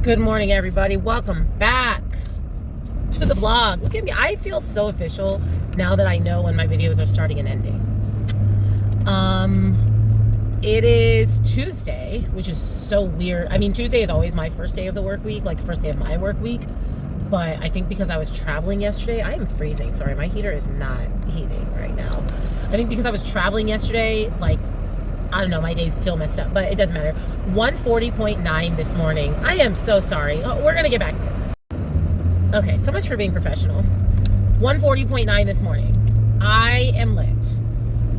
Good morning, everybody. Welcome back to the vlog. Look at me. I feel so official now that I know when my videos are starting and ending. It is Tuesday, which is so weird. I mean, Tuesday is always my first day of the work week, like the first day of my work week. But I think because I was traveling yesterday, I am freezing. Sorry, my heater is not heating right now. I think because I was traveling yesterday, like, I don't know, my days feel messed up, but it doesn't matter. 140.9 this morning. I am so sorry. Oh, we're going to get back to this. Okay, so much for being professional. 140.9 this morning. I am lit.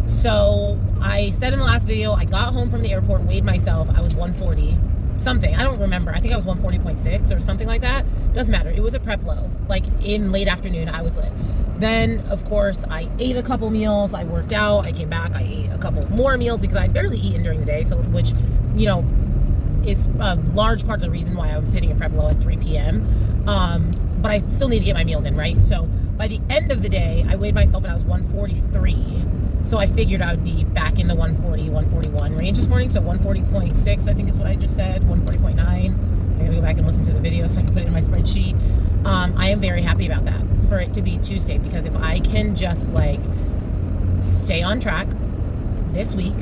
So I said in the last video, I got home from the airport, weighed myself. I was 140 something. I don't remember. I think I was 140.6 or something like that. Doesn't matter. It was a prep low. Like in late afternoon, I was lit. Then, of course, I ate a couple meals. I worked out. I came back. I ate a couple more meals because I'd barely eaten during the day. So, which, you know, is a large part of the reason why I was sitting at prep low at 3 p.m. But I still need to get my meals in, right? So by the end of the day, I weighed myself and I was 143. So I figured I would be back in the 140, 141 range this morning. So 140.6, I think is what I just said. 140.9. I'm going to go back and listen to the video so I can put it in my spreadsheet. I am very happy about that for it to be Tuesday, because if I can just like stay on track this week,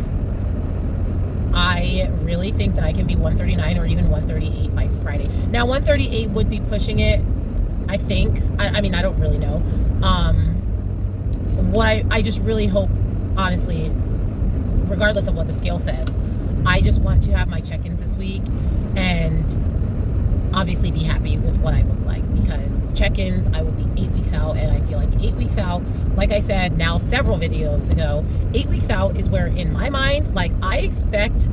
I really think that I can be 139 or even 138 by Friday. Now 138 would be pushing it, I think. I mean, I don't really know. What I just really hope, honestly, regardless of what the scale says, I just want to have my check-ins this week and obviously be happy with what I look like, because check-ins, I will be 8 weeks out, and I feel like 8 weeks out, like I said now several videos ago, 8 weeks out is where in my mind, like, I expect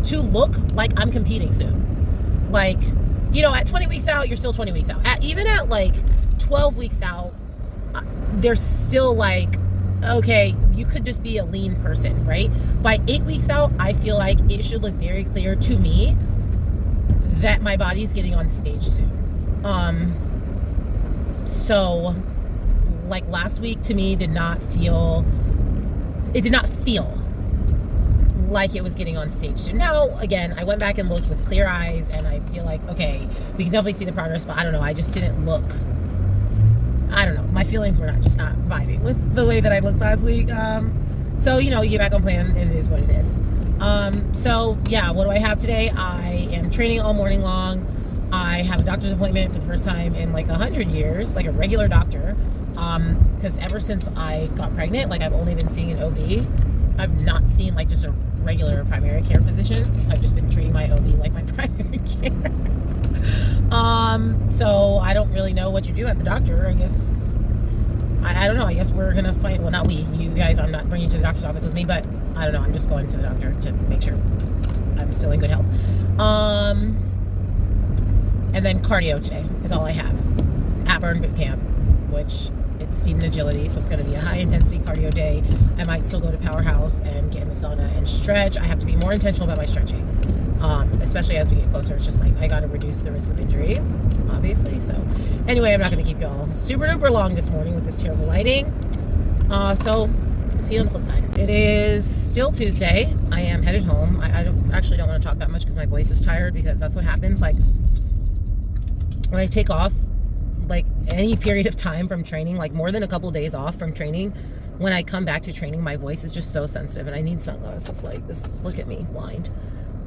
to look like I'm competing soon. Like, you know, at 20 weeks out, you're still 20 weeks out. Even at like 12 weeks out, there's still like, okay, you could just be a lean person, right? By 8 weeks out, I feel like it should look very clear to me that my body's getting on stage soon. So like last week to me did not feel like it was getting on stage soon. Now, again, I went back and looked with clear eyes, and I feel like, okay, we can definitely see the progress, but I don't know, I just didn't look, I don't know, my feelings were not vibing with the way that I looked last week. So, you know, you get back on plan, and it is what it is. So yeah, what do I have today? I am training all morning long. I have a doctor's appointment for the first time in like 100 years, like a regular doctor. Because ever since I got pregnant, like I've only been seeing an OB. I've not seen like just a regular primary care physician. I've just been treating my OB like my primary care. So I don't really know what you do at the doctor. I guess, I don't know. I guess we're going to find, well, not we, you guys, I'm not bringing you to the doctor's office with me, but I don't know. I'm just going to the doctor to make sure I'm still in good health. And then cardio today is all I have at Burn Boot Camp, which it's speed and agility. So it's going to be a high intensity cardio day. I might still go to Powerhouse and get in the sauna and stretch. I have to be more intentional about my stretching, especially as we get closer. It's just like, I got to reduce the risk of injury, obviously. So anyway, I'm not going to keep y'all super duper long this morning with this terrible lighting. So see you on the flip side. It is still Tuesday. I am headed home. I actually don't want to talk that much because my voice is tired, because that's what happens. Like when I take off, like any period of time from training, like more than a couple days off from training, when I come back to training, my voice is just so sensitive, and I need sunglasses like this. Look at me, blind.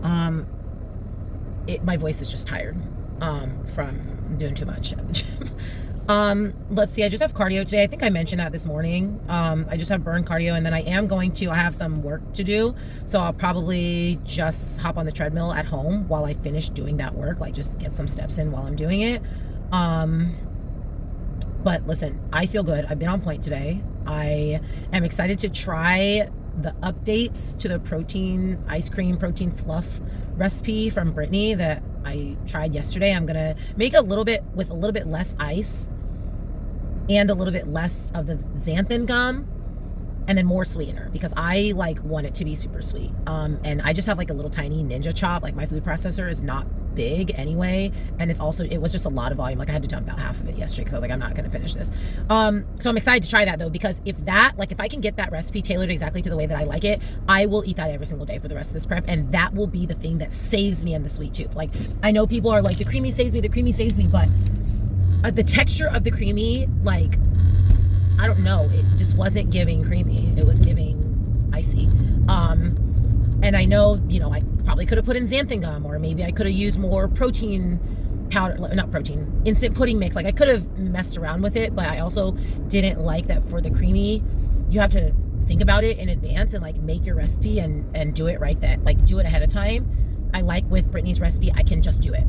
My voice is just tired from doing too much at the gym. Let's see, I just have cardio today. I think I mentioned that this morning. I just have burn cardio, and then I have some work to do. So I'll probably just hop on the treadmill at home while I finish doing that work, like just get some steps in while I'm doing it. But listen, I feel good. I've been on point today. I am excited to try the updates to the protein ice cream, protein fluff recipe from Brittany that I tried yesterday. I'm gonna make a little bit with a little bit less ice and a little bit less of the xanthan gum, and then more sweetener, because I like want it to be super sweet. And I just have like a little tiny Ninja Chop. Like my food processor is not big anyway, and it was just a lot of volume. Like I had to dump out half of it yesterday because I was like, I'm not going to finish this. So I'm excited to try that though, because if I can get that recipe tailored exactly to the way that I like it, I will eat that every single day for the rest of this prep, and that will be the thing that saves me in the sweet tooth. Like I know people are like, the creamy saves me, but the texture of the creamy, like, I don't know, it just wasn't giving creamy. It was giving icy. And I know, I probably could have put in xanthan gum, or maybe I could have used more protein powder, not protein, instant pudding mix. Like I could have messed around with it, but I also didn't like that for the creamy, you have to think about it in advance and like make your recipe and do it right then. Like do it ahead of time. I like with Brittany's recipe, I can just do it.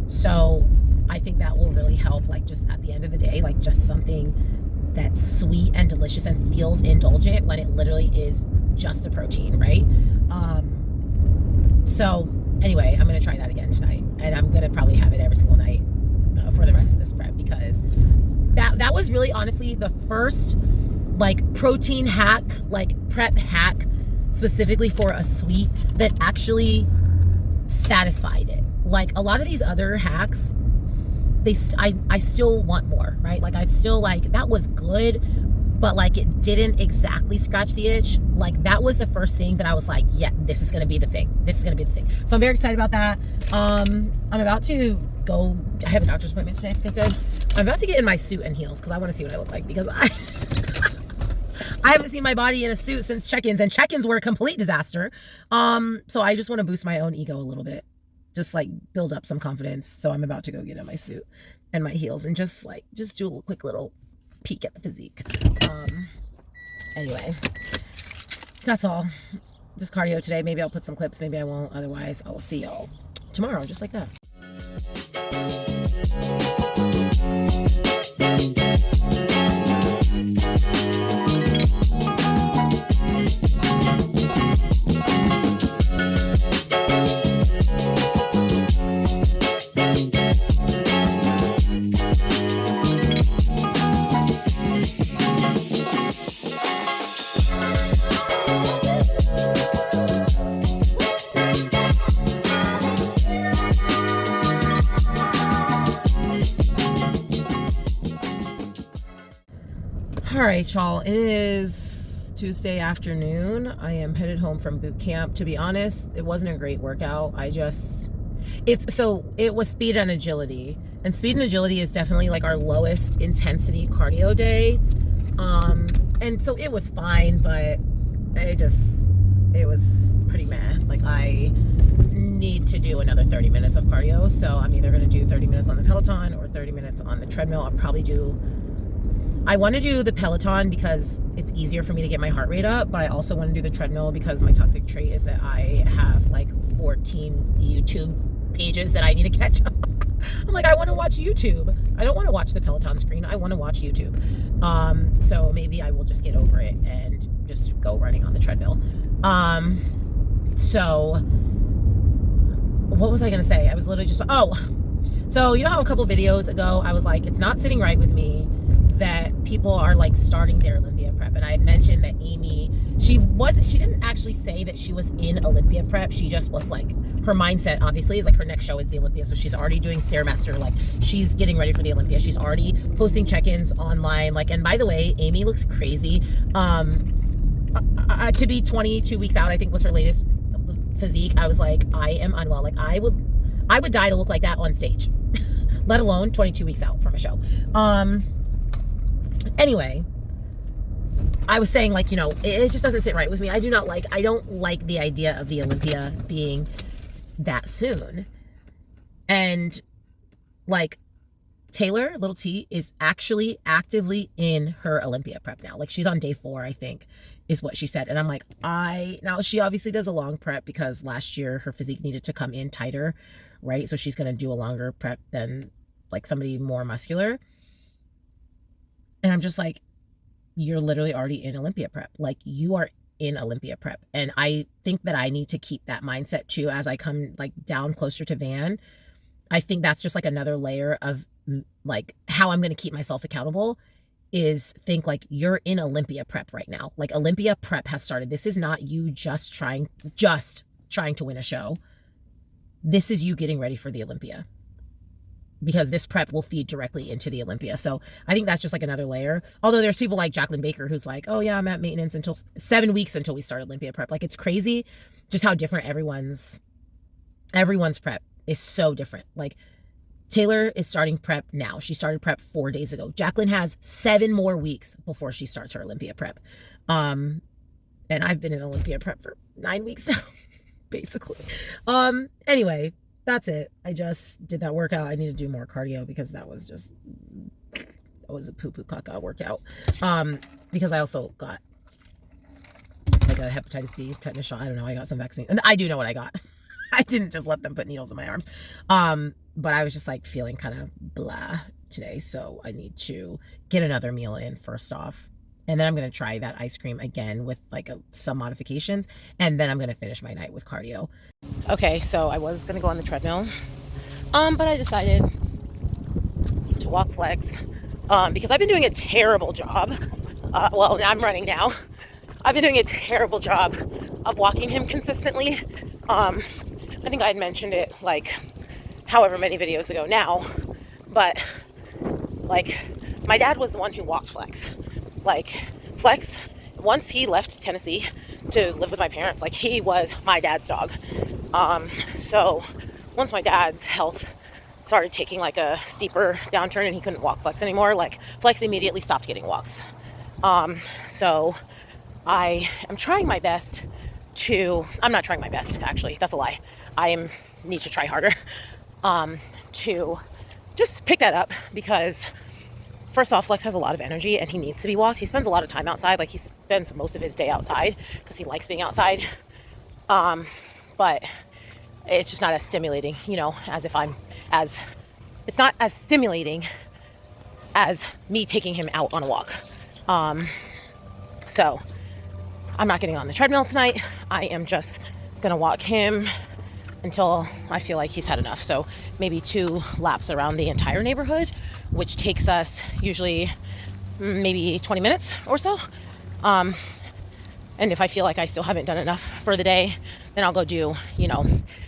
So I think that will really help, like just at the end of the day, like just something that's sweet and delicious and feels indulgent when it literally is just the protein, right? So anyway, I'm going to try that again tonight, and I'm going to probably have it every single night for the rest of this prep, because that was really honestly the first like protein hack, like prep hack specifically for a sweet that actually satisfied it. Like a lot of these other hacks, I still want more, right? Like I still like, that was good, but like it didn't exactly scratch the itch. Like that was the first thing that I was like, yeah, this is going to be the thing. This is going to be the thing. So I'm very excited about that. I'm about to go, I have a doctor's appointment today, like I said. I'm about to get in my suit and heels because I want to see what I look like, because I haven't seen my body in a suit since check-ins, and check-ins were a complete disaster. So I just want to boost my own ego a little bit, just like build up some confidence. So I'm about to go get in my suit and my heels and just do a quick little peek at the physique. Anyway, that's all. Just cardio today. Maybe I'll put some clips, maybe I won't. Otherwise, I will see y'all tomorrow, just like that. All right, y'all, it is Tuesday afternoon. I am headed home from boot camp. To be honest, it wasn't a great workout. It was speed and agility, and speed and agility is definitely like our lowest intensity cardio day. And so it was fine, but it was pretty meh. Like I need to do another 30 minutes of cardio. So I'm either going to do 30 minutes on the Peloton or 30 minutes on the treadmill. I want to do the Peloton because it's easier for me to get my heart rate up, but I also want to do the treadmill because my toxic trait is that I have like 14 YouTube pages that I need to catch up. I'm like, I want to watch YouTube. I don't want to watch the Peloton screen. I want to watch YouTube. So maybe I will just get over it and just go running on the treadmill. So what was I going to say? I was literally so you know how a couple videos ago I was like, it's not sitting right with me that people are like starting their Olympia prep, and I had mentioned that Amy, she didn't actually say that she was in Olympia prep. She just was like, her mindset obviously is like her next show is the Olympia, so she's already doing Stairmaster, like she's getting ready for the Olympia. She's already posting check-ins online, like, and by the way, Amy looks crazy. To be 22 weeks out, I think was her latest physique. I was like, I am unwell. Like I would die to look like that on stage, let alone 22 weeks out from a show. Anyway, I was saying, like, it just doesn't sit right with me. I don't like the idea of the Olympia being that soon. And like Taylor, little T, is actually actively in her Olympia prep now. Like she's on day 4, I think, is what she said. And I'm like, now she obviously does a long prep because last year her physique needed to come in tighter, right? So she's going to do a longer prep than like somebody more muscular. And I'm just like, you're literally already in Olympia prep. Like you are in Olympia prep. And I think that I need to keep that mindset too as I come like down closer to Van. I think that's just like another layer of like how I'm going to keep myself accountable is think like you're in Olympia prep right now. Like Olympia prep has started. This is not you just trying to win a show. this is you getting ready for the Olympia, because this prep will feed directly into the Olympia. So I think that's just like another layer. Although there's people like Jacqueline Baker who's like, oh yeah, I'm at maintenance until 7 weeks until we start Olympia prep. Like, it's crazy just how different everyone's prep is. So different. Like, Taylor is starting prep now. She started prep 4 days ago. Jacqueline has 7 more weeks before she starts her Olympia prep. And I've been in Olympia prep for 9 weeks now, basically. Anyway, that's it. I just did that workout. I need to do more cardio because that was a poo-poo caca workout. Because I also got like a hepatitis B tetanus shot. I don't know. I got some vaccine. And I do know what I got. I didn't just let them put needles in my arms. But I was just like feeling kind of blah today. So I need to get another meal in first off. And then I'm going to try that ice cream again with like some modifications. And then I'm going to finish my night with cardio. Okay, so I was going to go on the treadmill. But I decided to walk flex. Because I've been doing a terrible job. Well, I'm running now. I've been doing a terrible job of walking him consistently. I think I had mentioned it like however many videos ago now. But like, my dad was the one who walked Flex. Like, Flex, once he left Tennessee to live with my parents, like, he was my dad's dog. So once my dad's health started taking like a steeper downturn and he couldn't walk Flex anymore, like, Flex immediately stopped getting walks. So I am trying my best to, I'm not trying my best, actually, that's a lie. Need to try harder, to just pick that up, because first off, Flex has a lot of energy and he needs to be walked. He spends a lot of time outside. Like, he spends most of his day outside because he likes being outside. But it's just not as stimulating, you know, it's not as stimulating as me taking him out on a walk. So I'm not getting on the treadmill tonight. I am just gonna walk him until I feel like he's had enough. So maybe 2 laps around the entire neighborhood, which takes us usually maybe 20 minutes or so. And if I feel like I still haven't done enough for the day, then I'll go do, you know,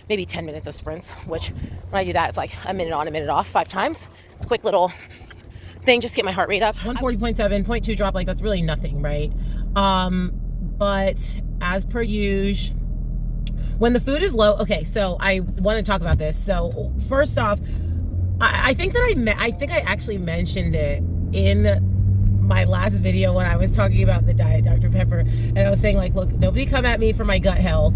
maybe 10 minutes of sprints, which when I do that, it's like a minute on, a minute off 5 times. It's a quick little thing just to get my heart rate up. 140.7, 0.2 drop, like, that's really nothing, right? But as per usual, when the food is low, okay, so I want to talk about this. So first off, I think I actually mentioned it in my last video when I was talking about the Diet Dr. Pepper, and I was saying, like, look, nobody come at me for my gut health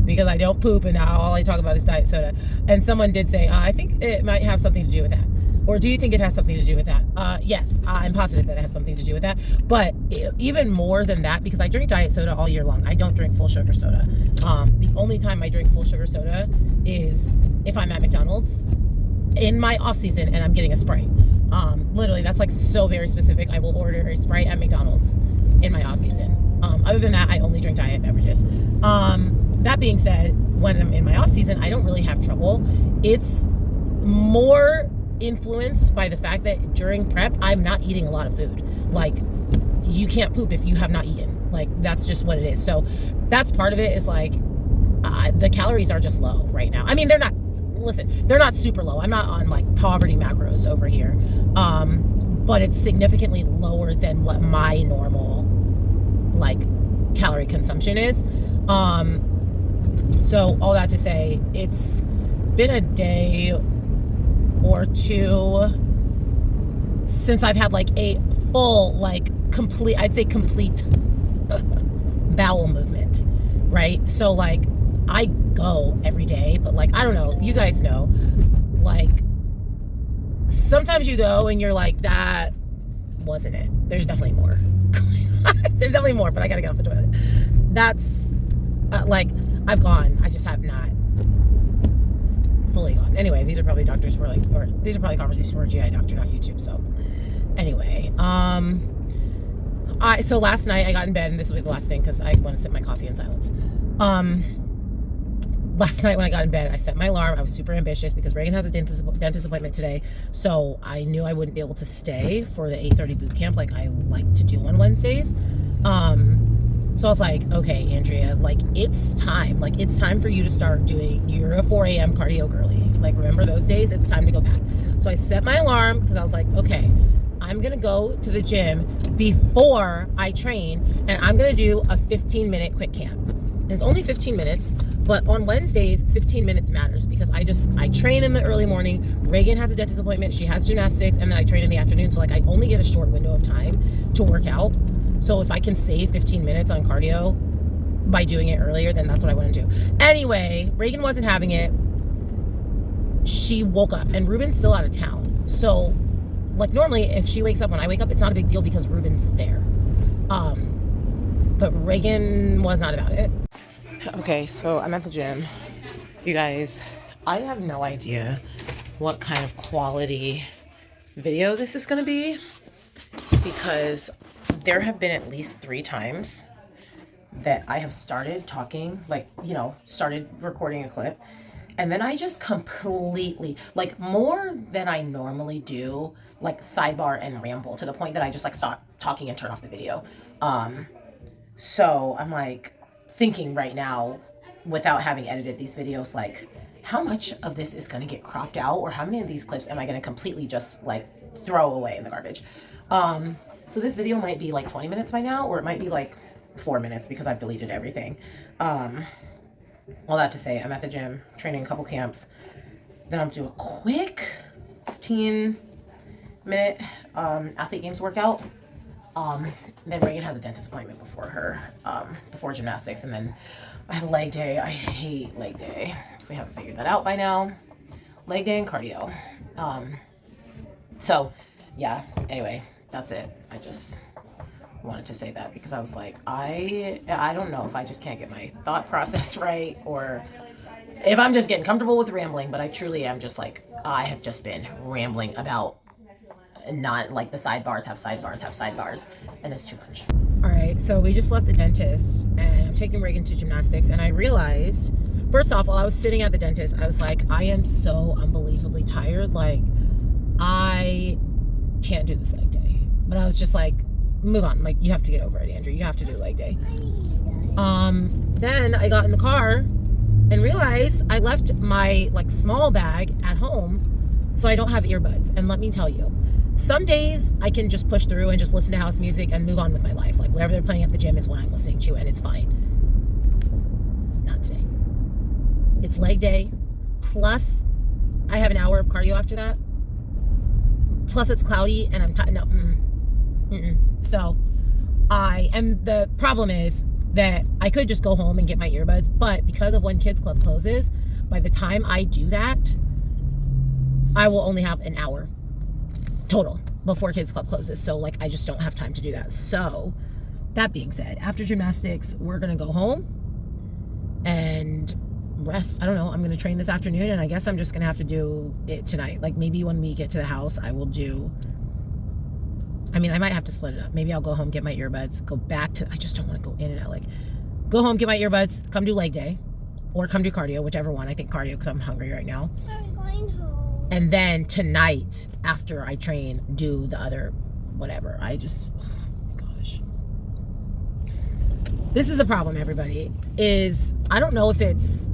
because I don't poop and now all I talk about is diet soda. And someone did say, I think it might have something to do with that. Or do you think it has something to do with that? Yes, I'm positive that it has something to do with that. But even more than that, because I drink diet soda all year long. I don't drink full sugar soda. The only time I drink full sugar soda is if I'm at McDonald's in my off season and I'm getting a Sprite. Literally, that's like so very specific. I will order a Sprite at McDonald's in my off season. Other than that, I only drink diet beverages. That being said, when I'm in my off season, I don't really have trouble. It's more influenced by the fact that during prep, I'm not eating a lot of food. Like, you can't poop if you have not eaten. Like, that's just what it is. So that's part of it, is like, the calories are just low right now. I mean, they're not super low. I'm not on like poverty macros over here. But it's significantly lower than what my normal like calorie consumption is. So all that to say, it's been a day or 2 since I've had like a full, like complete bowel movement, right? So like, I go every day, but like, I don't know, you guys know, like, sometimes you go and you're like, that wasn't it. There's definitely more. There's definitely more, but I gotta get off the toilet. That's like, I've gone, I just have not fully gone. Anyway, these are probably doctors for like, or these are probably conversations for a GI doctor, not YouTube. So anyway, so last night I got in bed, and this will be the last thing because I want to sip my coffee in silence. Last night when I got in bed, I set my alarm. I was super ambitious because Reagan has a dentist appointment today. So I knew I wouldn't be able to stay for the 8:30 boot camp like I like to do on Wednesdays. So I was like, okay, Andrea, like, it's time. Like, it's time for you to start doing, you're a 4 a.m. cardio girly. Like, remember those days? It's time to go back. So I set my alarm because I was like, okay, I'm going to go to the gym before I train, and I'm going to do a 15-minute quick camp. And it's only 15 minutes, but on Wednesdays, 15 minutes matters because I train in the early morning. Reagan has a dentist appointment. She has gymnastics, and then I train in the afternoon. So, like, I only get a short window of time to work out. So if I can save 15 minutes on cardio by doing it earlier, then that's what I want to do. Anyway, Reagan wasn't having it. She woke up, and Ruben's still out of town. So, like, normally if she wakes up when I wake up, it's not a big deal because Ruben's there. But Reagan was not about it. Okay, so I'm at the gym. You guys, I have no idea what kind of quality video this is going to be because there have been at least 3 times that I have started talking, like, you know, started recording a clip, and then I just completely, like, more than I normally do, like, sidebar and ramble to the point that I just, like, stop talking and turn off the video. So I'm, like, thinking right now, without having edited these videos, like, how much of this is going to get cropped out, or how many of these clips am I going to completely just, like, throw away in the garbage? So this video might be like 20 minutes by now, or it might be like 4 minutes because I've deleted everything. All that to say, I'm at the gym, training a couple camps. Then I'll do a quick 15-minute athlete games workout. Then Reagan has a dentist appointment before her, before gymnastics. And then I have leg day. I hate leg day. If we haven't figured that out by now. Leg day and cardio. So, yeah, anyway. That's it. I just wanted to say that because I was like, I don't know if I just can't get my thought process right or if I'm just getting comfortable with rambling, but I truly am just like, I have just been rambling about not like the sidebars have sidebars, and it's too much. All right, so we just left the dentist and I'm taking Reagan to gymnastics, and I realized, first off, while I was sitting at the dentist, I was like, I am so unbelievably tired. Like, I can't do this leg day. But I was just like, move on. Like, you have to get over it, Andrew. You have to do leg day. Then I got in the car and realized I left my, like, small bag at home, so I don't have earbuds. And let me tell you, some days I can just push through and just listen to house music and move on with my life. Like, whatever they're playing at the gym is what I'm listening to, and it's fine. Not today. It's leg day. Plus, I have an hour of cardio after that. Plus, it's cloudy, and I'm tired. No, So, and the problem is that I could just go home and get my earbuds, but because of when Kids Club closes, by the time I do that, I will only have an hour total before Kids Club closes. So, like, I just don't have time to do that. So, that being said, after gymnastics, we're going to go home and rest. I don't know. I'm going to train this afternoon, and I guess I'm just going to have to do it tonight. Like, maybe when we get to the house, I will do... I mean, I might have to split it up. Maybe I'll go home, get my earbuds, go back to... I just don't want to go in and out. Like, go home, get my earbuds, come do leg day, or come do cardio, whichever one. I think cardio because I'm hungry right now. I'm going home. And then tonight, after I train, do the other whatever. I just... Oh my gosh. This is the problem, everybody, is I don't know if it's...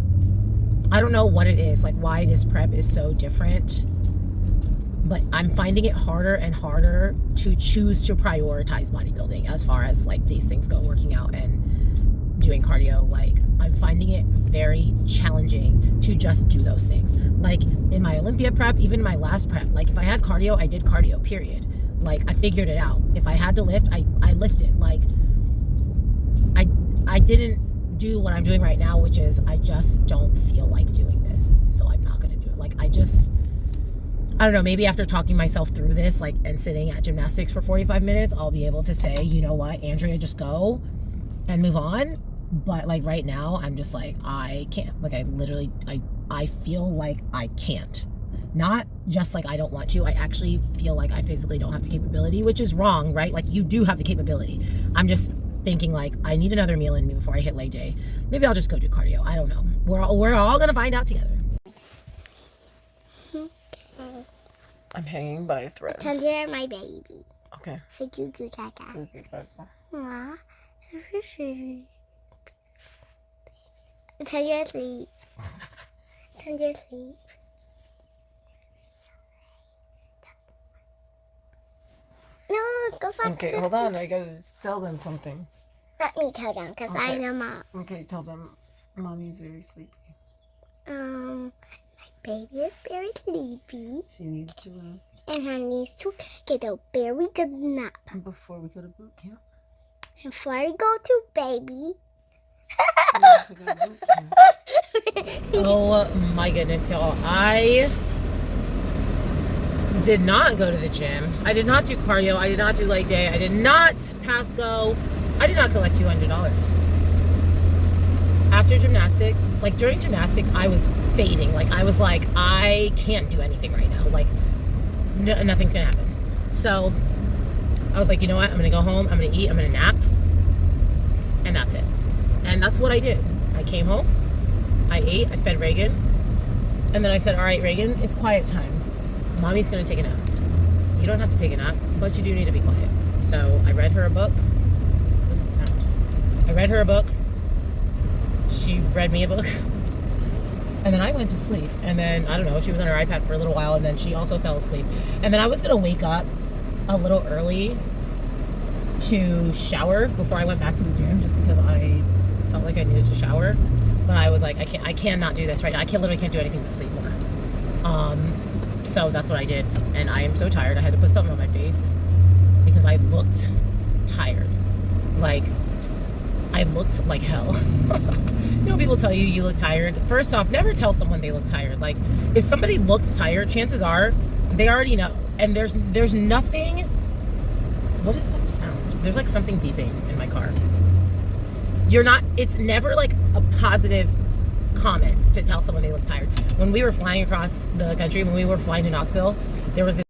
I don't know what it is, like why this prep is so different, but I'm finding it harder and harder to choose to prioritize bodybuilding as far as like these things go, working out and doing cardio. Like, I'm finding it very challenging to just do those things. Like in my Olympia prep, even my last prep, like if I had cardio, I did cardio, period. Like, I figured it out. If I had to lift, I lifted. Like, I didn't do what I'm doing right now, which is I just don't feel like doing this, so I'm not going to do it. Like, I don't know, maybe after talking myself through this, like, and sitting at gymnastics for 45 minutes, I'll be able to say, you know what, Andrea, just go and move on. But like right now, I'm just like, I can't. Like, I feel like I can't. Not just like I don't want to, I actually feel like I physically don't have the capability, which is wrong, right? Like, you do have the capability. I'm just thinking like, I need another meal in me before I hit leg day. Maybe I'll just go do cardio. I don't know. We're all gonna find out together. I'm hanging by a thread. Pretend you're my baby. Okay. Say goo goo caca. Aww. Pretend you're asleep. Pretend you're asleep. No, go back. Okay, hold on. I gotta tell them something. Let me tell them, because I know Mom. Okay, tell them Mommy's very sleepy. My baby is very sleepy. She needs to rest. And her needs to get a very good nap. And before we go to boot camp. And before we go to baby. Oh my goodness, y'all. I did not go to the gym. I did not do cardio. I did not do leg day. I did not pass go. I did not collect $200. After gymnastics, like during gymnastics, I was fading. Like I was like, I can't do anything right now. Like nothing's gonna happen. So I was like, you know what? I'm gonna go home. I'm gonna eat. I'm gonna nap. And that's it. And that's what I did. I came home. I ate. I fed Reagan. And then I said, all right, Reagan, it's quiet time. Mommy's gonna take a nap. You don't have to take a nap, but you do need to be quiet. So I read her a book. What does that sound? I read her a book. She read me a book. And then I went to sleep. And then, I don't know, she was on her iPad for a little while, and then she also fell asleep. And then I was gonna wake up a little early to shower before I went back to the gym, just because I felt like I needed to shower. But I was like, I cannot do this right now. I literally can't do anything but sleep more. So that's what I did. And I am so tired. I had to put something on my face because I looked tired. Like, I looked like hell. You know, people tell you look tired. First off, never tell someone they look tired. Like, if somebody looks tired, chances are they already know. And there's nothing. What is that sound? There's like something beeping in my car. It's never like a positive comment to tell someone they look tired. When we were flying across the country, when we were flying to Knoxville, there was this,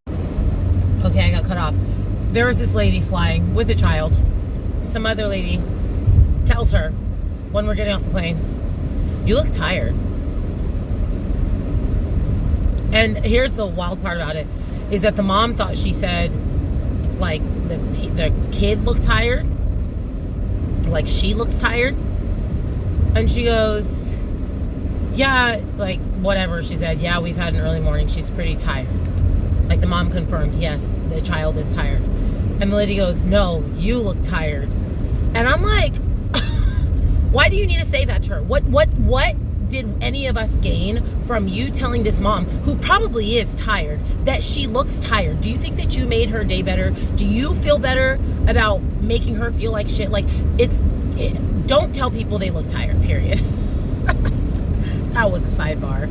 okay, I got cut off. There was this lady flying with a child. Some other lady tells her when we're getting off the plane, you look tired. And here's the wild part about it, is that the mom thought she said, like, the kid looked tired. Like, she looks tired. And she goes, yeah, like, whatever. She said, yeah, we've had an early morning. She's pretty tired. Like, the mom confirmed, yes, the child is tired. And the lady goes, no, you look tired. And I'm like, why do you need to say that to her? What did any of us gain from you telling this mom, who probably is tired, that she looks tired? Do you think that you made her day better? Do you feel better about making her feel like shit? Like, don't tell people they look tired, period. That was a sidebar.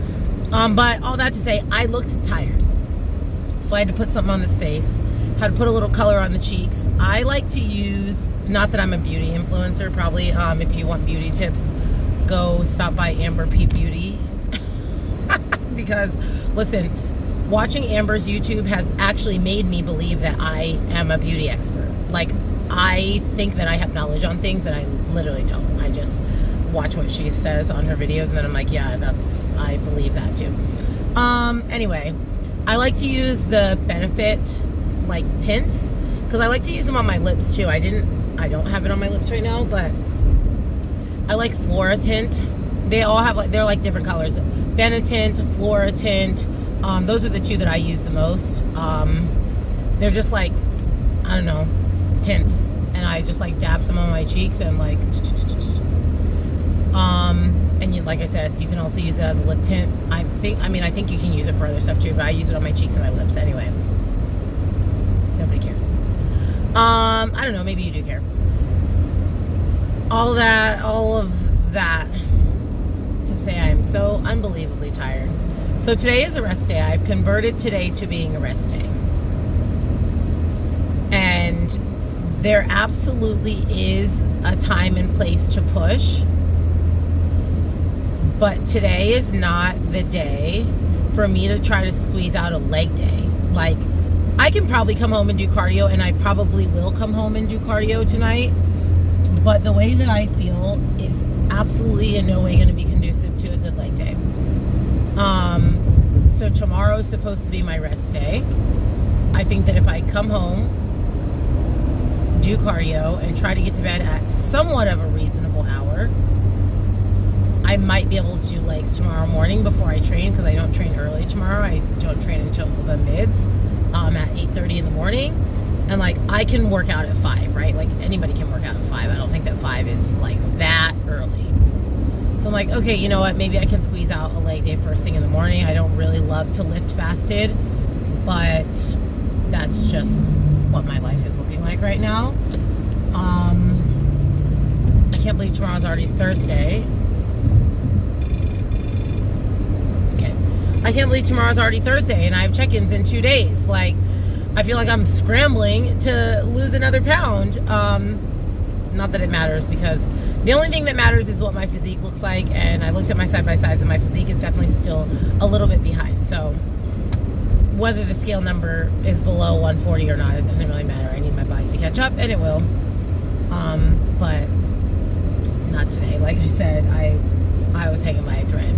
But all that to say, I looked tired. So I had to put something on this face. Had to put a little color on the cheeks. I like to use, not that I'm a beauty influencer, probably, if you want beauty tips, go stop by Amber P Beauty. Because, listen, watching Amber's YouTube has actually made me believe that I am a beauty expert. Like, I think that I have knowledge on things and I literally don't. I just watch what she says on her videos and then I'm like, yeah, I believe that too. Anyway, I like to use the Benefit, like, tints, because I like to use them on my lips too. I don't have it on my lips right now, but I like Flora tint. They all have, like, they're like different colors. Benetint, Flora tint. Those are the two that I use the most. They're just like, I don't know, tints. And I just like dab some on my cheeks and like, and you, like I said, you can also use it as a lip tint. I think you can use it for other stuff too, but I use it on my cheeks and my lips anyway. Nobody cares. I don't know, maybe you do care. All of that to say I am so unbelievably tired. So today is a rest day. I've converted today to being a rest day. And there absolutely is a time and place to push. But today is not the day for me to try to squeeze out a leg day. Like, I can probably come home and do cardio, and I probably will come home and do cardio tonight. But the way that I feel is absolutely in no way going to be conducive to a good leg day. So tomorrow is supposed to be my rest day. I think that if I come home, do cardio, and try to get to bed at somewhat of a reasonable hour, I might be able to do legs tomorrow morning before I train, because I don't train early tomorrow. I don't train until the mids at 8:30 in the morning. And like, I can work out at 5, right? Like, anybody can work out at 5. I don't think that 5 is like that early. So I'm like, okay, you know what? Maybe I can squeeze out a leg day first thing in the morning. I don't really love to lift fasted, but that's just what my life is looking like right now. I can't believe tomorrow's already Thursday. I can't believe tomorrow's already Thursday and I have check-ins in 2 days. Like, I feel like I'm scrambling to lose another pound. Not that it matters, because the only thing that matters is what my physique looks like. And I looked at my side-by-sides and my physique is definitely still a little bit behind. So whether the scale number is below 140 or not, it doesn't really matter. I need my body to catch up, and it will. But not today. Like I said, I was hanging by a thread.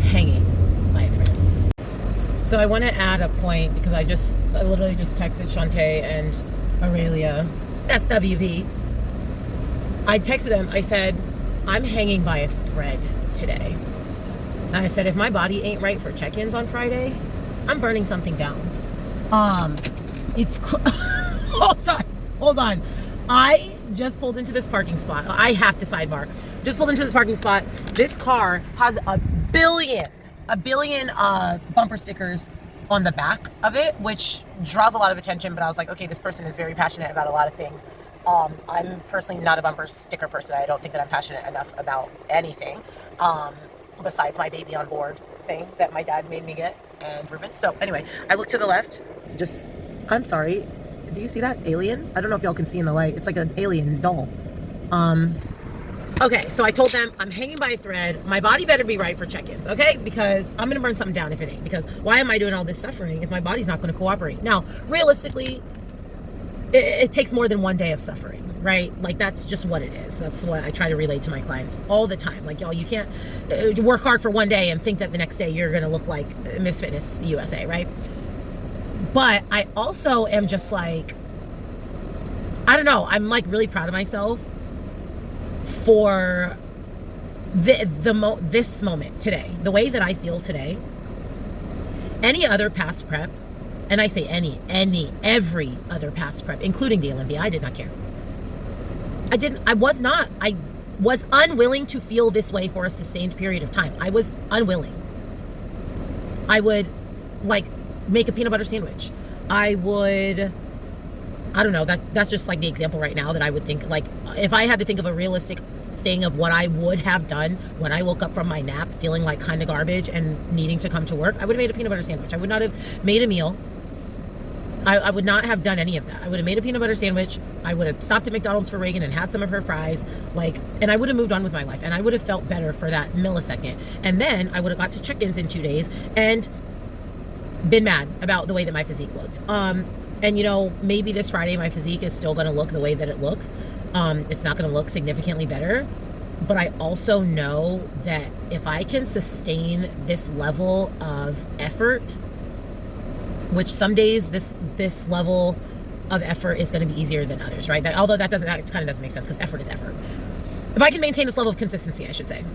Hanging by a thread. So I want to add a point, because I literally just texted Shantae and Aurelia, that's WV. I texted them, I said, I'm hanging by a thread today. And I said, if my body ain't right for check-ins on Friday, I'm burning something down. Hold on. I just pulled into this parking spot. I have to sidebar. Just pulled into this parking spot. This car has a billion bumper stickers on the back of it, which draws a lot of attention. But I was like, okay, this person is very passionate about a lot of things. I'm personally not a bumper sticker person. I don't think that I'm passionate enough about anything besides my baby on board thing that my dad made me get, and Ruben. So anyway, I look to the left. I'm sorry. Do you see that alien? I don't know if y'all can see in the light. It's like an alien doll. Okay, so I told them I'm hanging by a thread. My body better be right for check-ins, okay? Because I'm going to burn something down if it ain't. Because why am I doing all this suffering if my body's not going to cooperate? Now, realistically, it takes more than 1 day of suffering, right? Like, that's just what it is. That's what I try to relate to my clients all the time. Like, y'all, you can't work hard for 1 day and think that the next day you're going to look like Miss Fitness USA, right? But I also am just like, I don't know. I'm like really proud of myself for this moment today, the way that I feel today. Any other past prep, and I say every other past prep, including the Olympia, I did not care. I was unwilling to feel this way for a sustained period of time. I was unwilling. I would like make a peanut butter sandwich. I don't know, that's just like the example right now that I would think, like, if I had to think of a realistic thing of what I would have done when I woke up from my nap feeling like kind of garbage and needing to come to work, I would have made a peanut butter sandwich. I would not have made a meal. I would not have done any of that. I would have made a peanut butter sandwich. I would have stopped at McDonald's for Reagan and had some of her fries, and I would have moved on with my life, and I would have felt better for that millisecond. And then I would have got to check-ins in 2 days and been mad about the way that my physique looked. And, you know, maybe this Friday my physique is still going to look the way that it looks. It's not going to look significantly better. But I also know that if I can sustain this level of effort, which some days this level of effort is going to be easier than others, right? Although that kind of doesn't make sense, because effort is effort. If I can maintain this level of consistency, I should say,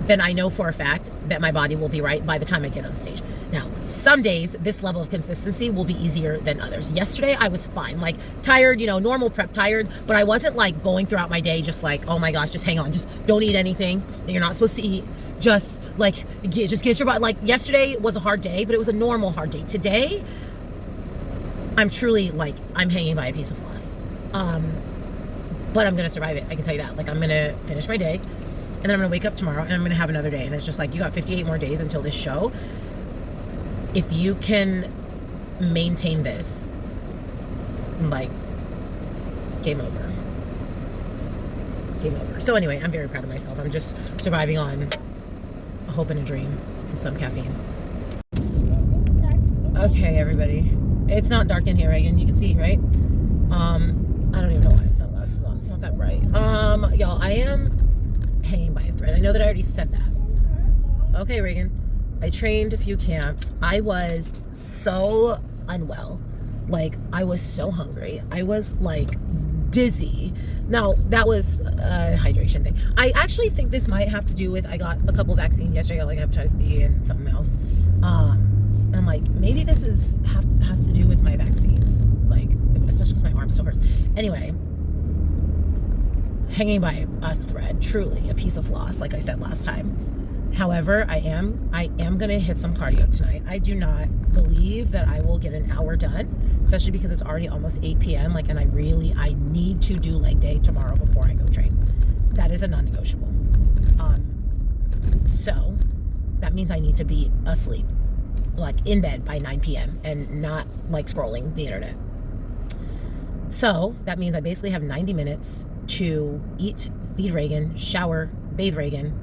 then I know for a fact that my body will be right by the time I get on stage. Now, some days this level of consistency will be easier than others. Yesterday I was fine, like tired, normal prep tired, but I wasn't like going throughout my day just like, oh my gosh, just hang on, just don't eat anything that you're not supposed to eat. Just get your body. Like, yesterday was a hard day, but it was a normal hard day. Today, I'm truly like, I'm hanging by a piece of floss. But I'm gonna survive it. I can tell you that. Like, I'm gonna finish my day, and then I'm gonna wake up tomorrow, and I'm gonna have another day. And it's just like, you got 58 more days until this show. If you can maintain this, like, game over. Game over. So anyway, I'm very proud of myself. I'm just surviving on a hope and a dream and some caffeine. Okay, everybody. It's not dark in here, Reagan. You can see, right? I don't even know why I have sunglasses on. It's not that bright. Y'all, I am hanging by a thread. I know that I already said that. Okay, Reagan. I trained a few camps. I was so unwell Like, I was so hungry. I was like dizzy. Now, that was a hydration thing. I actually think this might have to do with, I got a couple vaccines yesterday. I got like hepatitis B and something else. And I'm like, maybe this has to do with my vaccines. Like, especially because my arm still hurts. Anyway, hanging by a thread, truly a piece of floss, like I said last time. However, I am going to hit some cardio tonight. I do not believe that I will get an hour done, especially because it's already almost 8 p.m. Like, and I need to do leg day tomorrow before I go train. That is a non-negotiable. So that means I need to be asleep, like in bed by 9 p.m. and not like scrolling the internet. So that means I basically have 90 minutes to eat, feed Reagan, shower, bathe Reagan,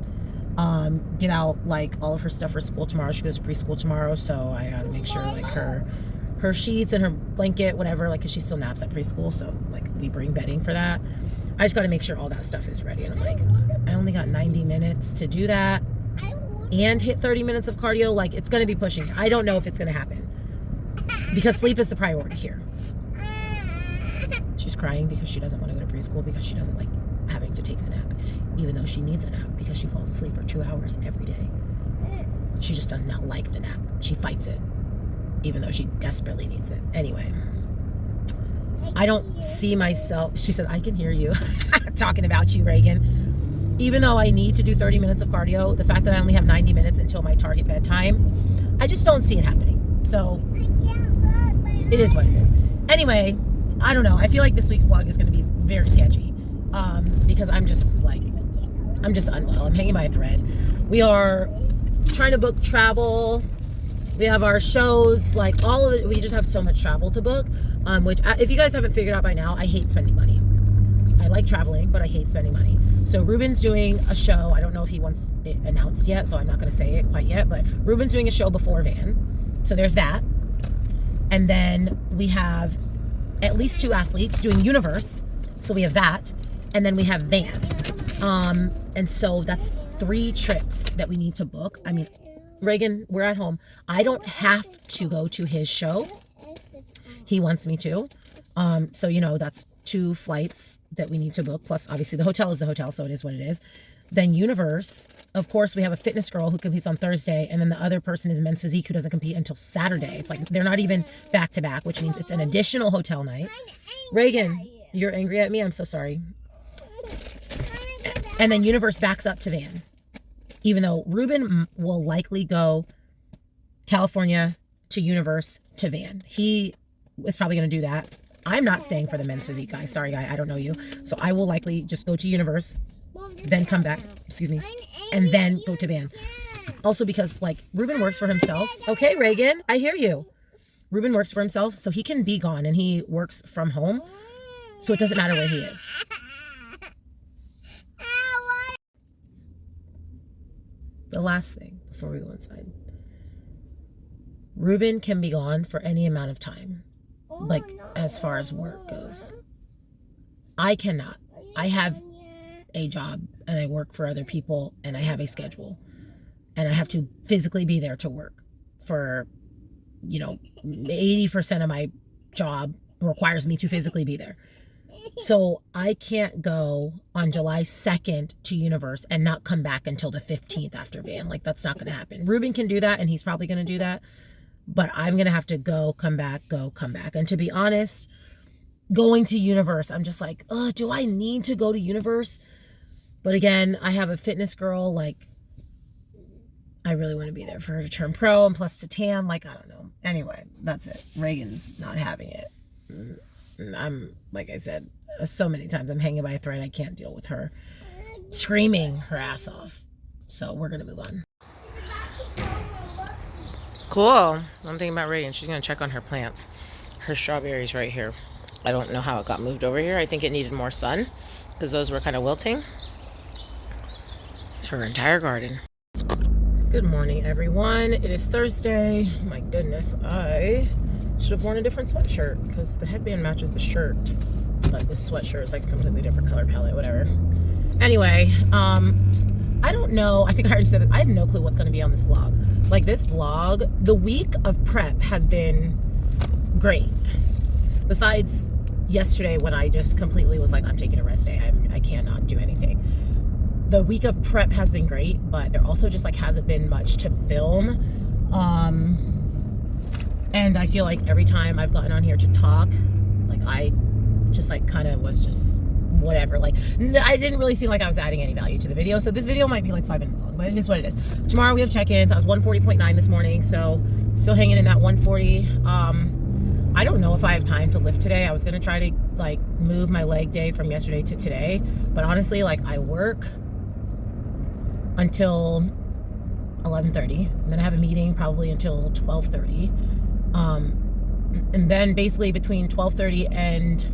get out like all of her stuff for school tomorrow. She goes to preschool tomorrow, so I gotta make sure like her sheets and her blanket, whatever, like, cause she still naps at preschool, so like we bring bedding for that. I just gotta make sure all that stuff is ready. And I'm like, I only got 90 minutes to do that and hit 30 minutes of cardio. Like, it's gonna be pushing it. I don't know if it's gonna happen because sleep is the priority here. She's crying because she doesn't want to go to preschool because she doesn't like having to take a nap, even though she needs a nap because she falls asleep for 2 hours every day. She just does not like the nap. She fights it, even though she desperately needs it. Anyway, I don't see myself. She said, I can hear you talking about you, Reagan. Even though I need to do 30 minutes of cardio, the fact that I only have 90 minutes until my target bedtime, I just don't see it happening. So it is what it is. Anyway, I don't know. I feel like this week's vlog is going to be very sketchy because I'm just unwell. I'm hanging by a thread. We are trying to book travel. We have our shows, like all of it. We just have so much travel to book, which if you guys haven't figured out by now, I hate spending money. I like traveling, but I hate spending money. So Ruben's doing a show. I don't know if he wants it announced yet, so I'm not going to say it quite yet, but Ruben's doing a show before Van. So there's that. And then we have at least 2 athletes doing Universe. So we have that. And then we have Van. And so that's 3 trips that we need to book. I mean, Reagan, we're at home. I don't have to go to his show. He wants me to. So, you know, that's 2 flights that we need to book. Plus, obviously, the hotel is the hotel, so it is what it is. Then Universe, of course, we have a fitness girl who competes on Thursday, and then the other person is Men's Physique who doesn't compete until Saturday. It's like they're not even back to back, which means it's an additional hotel night. Reagan, you're angry at me? I'm so sorry. And then Universe backs up to Van, even though Ruben will likely go California to Universe to Van. He is probably going to do that. I'm not staying for the Men's Physique guy. Sorry, guy, I don't know you. So I will likely just go to Universe, then come back, and then go to Van. Also because, like, Ruben works for himself. Okay, Reagan, I hear you. Ruben works for himself, so he can be gone, and he works from home, so it doesn't matter where he is. The last thing before we go inside. Ruben can be gone for any amount of time, like, as far as work goes. I cannot. I have a job and I work for other people and I have a schedule and I have to physically be there to work for, 80% of my job requires me to physically be there. So I can't go on July 2nd to Universe and not come back until the 15th after Van. Like, that's not going to happen. Ruben can do that and he's probably going to do that, but I'm going to have to go, come back. And to be honest, going to Universe, I'm just like, do I need to go to Universe? But again, I have a fitness girl, like, I really want to be there for her to turn pro and plus to tan, like, I don't know. Anyway, that's it. Reagan's not having it. I'm, like I said, so many times I'm hanging by a thread. I can't deal with her screaming her ass off. So we're going to move on. Cool. I'm thinking about Reagan. She's going to check on her plants. Her strawberries right here. I don't know how it got moved over here. I think it needed more sun because those were kind of wilting. It's her entire garden. Good morning, everyone. It is Thursday. My goodness, I should have worn a different sweatshirt because the headband matches the shirt, but this sweatshirt is like a completely different color palette, whatever. Anyway, I don't know. I think I already said it. I have no clue what's going to be on this vlog. Like, this vlog, the week of prep has been great. besides yesterday when I just completely was like, I'm taking a rest day. I cannot do anything. The week of prep has been great, but there also just like hasn't been much to film. And I feel like every time I've gotten on here to talk, like I just like kind of was just whatever. Like I didn't really seem like I was adding any value to the video. So this video might be like 5 minutes long, but it is what it is. Tomorrow we have check-ins. I was 140.9 this morning, so still hanging in that 140. I don't know if I have time to lift today. I was gonna try to like move my leg day from yesterday to today, but honestly, like I work until 11:30. Then I have a meeting probably until 12:30. And then basically between 12:30 and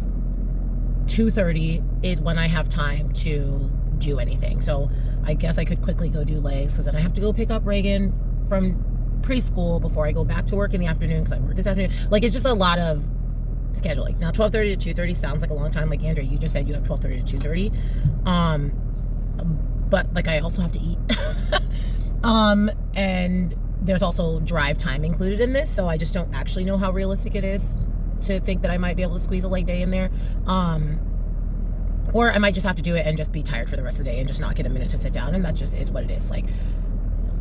2:30 is when I have time to do anything. So I guess I could quickly go do legs, because then I have to go pick up Reagan from preschool before I go back to work in the afternoon, because I work this afternoon. Like it's just a lot of scheduling. Now 12:30 to 2:30 sounds like a long time. Like Andrea, you just said you have 12:30 to 2:30. But like I also have to eat. And there's also drive time included in this, so I just don't actually know how realistic it is to think that I might be able to squeeze a leg day in there. Or I might just have to do it and just be tired for the rest of the day and just not get a minute to sit down, and that just is what it is. Like,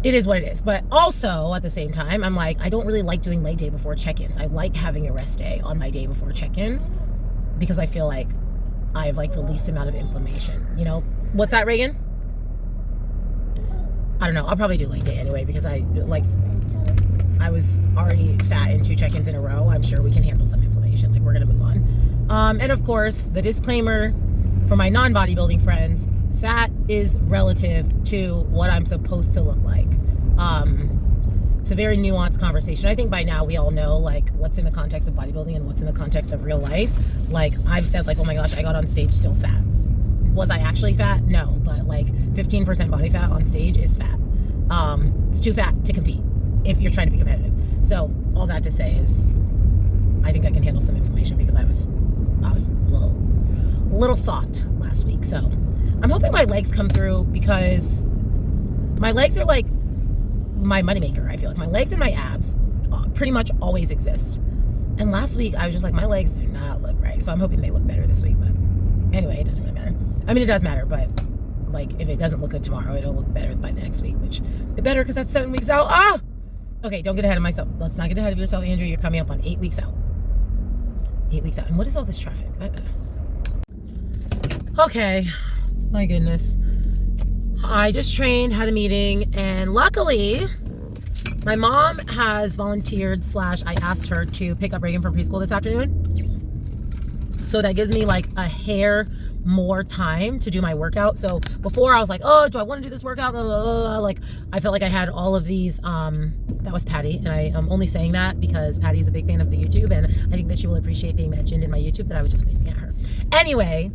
it is what it is. But also, at the same time, I'm like, I don't really like doing leg day before check-ins. I like having a rest day on my day before check-ins, because I feel like I have like the least amount of inflammation, you know? What's that, Reagan? I don't know. I'll probably do leg day anyway, because I was already fat in 2 check-ins in a row. I'm sure we can handle some inflammation. Like, we're going to move on. And of course, the disclaimer for my non-bodybuilding friends, fat is relative to what I'm supposed to look like. It's a very nuanced conversation. I think by now we all know like what's in the context of bodybuilding and what's in the context of real life. Like I've said like, oh my gosh, I got on stage still fat. Was I actually fat? No, but like 15% body fat on stage is fat. It's too fat to compete if you're trying to be competitive. So all that to say is, I think I can handle some inflammation, because I was a little soft last week. So I'm hoping my legs come through, because my legs are like my moneymaker. I feel like my legs and my abs pretty much always exist. And last week I was just like, my legs do not look right. So I'm hoping they look better this week. But anyway, it doesn't really matter. I mean, it does matter, but like if it doesn't look good tomorrow, it'll look better by the next week, which it better, because that's 7 weeks out. Okay, don't get ahead of myself. Let's not get ahead of yourself, Andrew. You're coming up on 8 weeks out. 8 weeks out. And what is all this traffic? Okay, my goodness. I just trained, had a meeting, and luckily my mom has volunteered / I asked her to pick up Reagan from preschool this afternoon. So that gives me like a hair more time to do my workout. So before I was like, oh, do I want to do this workout? Blah, blah, blah. Like I felt like I had all of these, that was Patty, and I am only saying that because Patty is a big fan of the YouTube, and I think that she will appreciate being mentioned in my YouTube, that I was just waving at her. Anyway,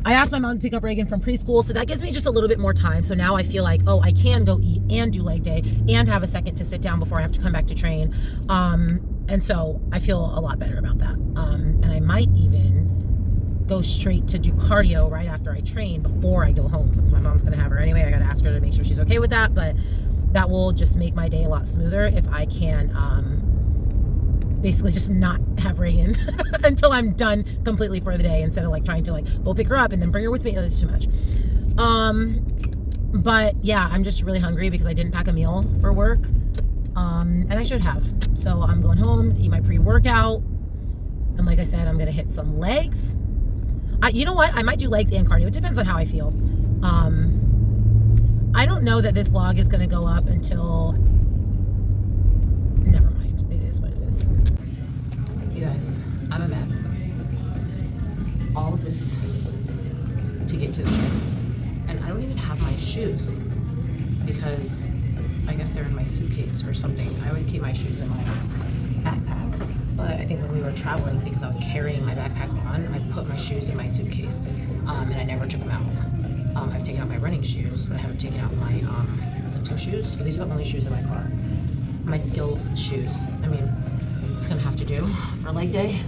I asked my mom to pick up Reagan from preschool, so that gives me just a little bit more time. So now I feel like, oh, I can go eat and do leg day and have a second to sit down before I have to come back to train. And so I feel a lot better about that. And I might even go straight to do cardio right after I train before I go home, since my mom's gonna have her anyway. I gotta ask her to make sure she's okay with that, but that will just make my day a lot smoother if I can basically just not have Reagan until I'm done completely for the day, instead of like trying to like go pick her up and then bring her with me. It's too much. But yeah, I'm just really hungry because I didn't pack a meal for work, and I should have. So I'm going home to eat my pre-workout, and like I said, I'm gonna hit some legs. You know what? I might do legs and cardio. It depends on how I feel. I don't know that this vlog is going to go up until... Never mind. It is what it is. You guys, I'm a mess. All of this to get to the gym. And I don't even have my shoes, because I guess they're in my suitcase or something. I always keep my shoes in my backpack. But I think when we were traveling, because I was carrying my backpack on, I put my shoes in my suitcase, and I never took them out. I've taken out my running shoes, but I haven't taken out my lifting shoes. So these are the only shoes in my car. My skills shoes. I mean, it's gonna have to do for leg day.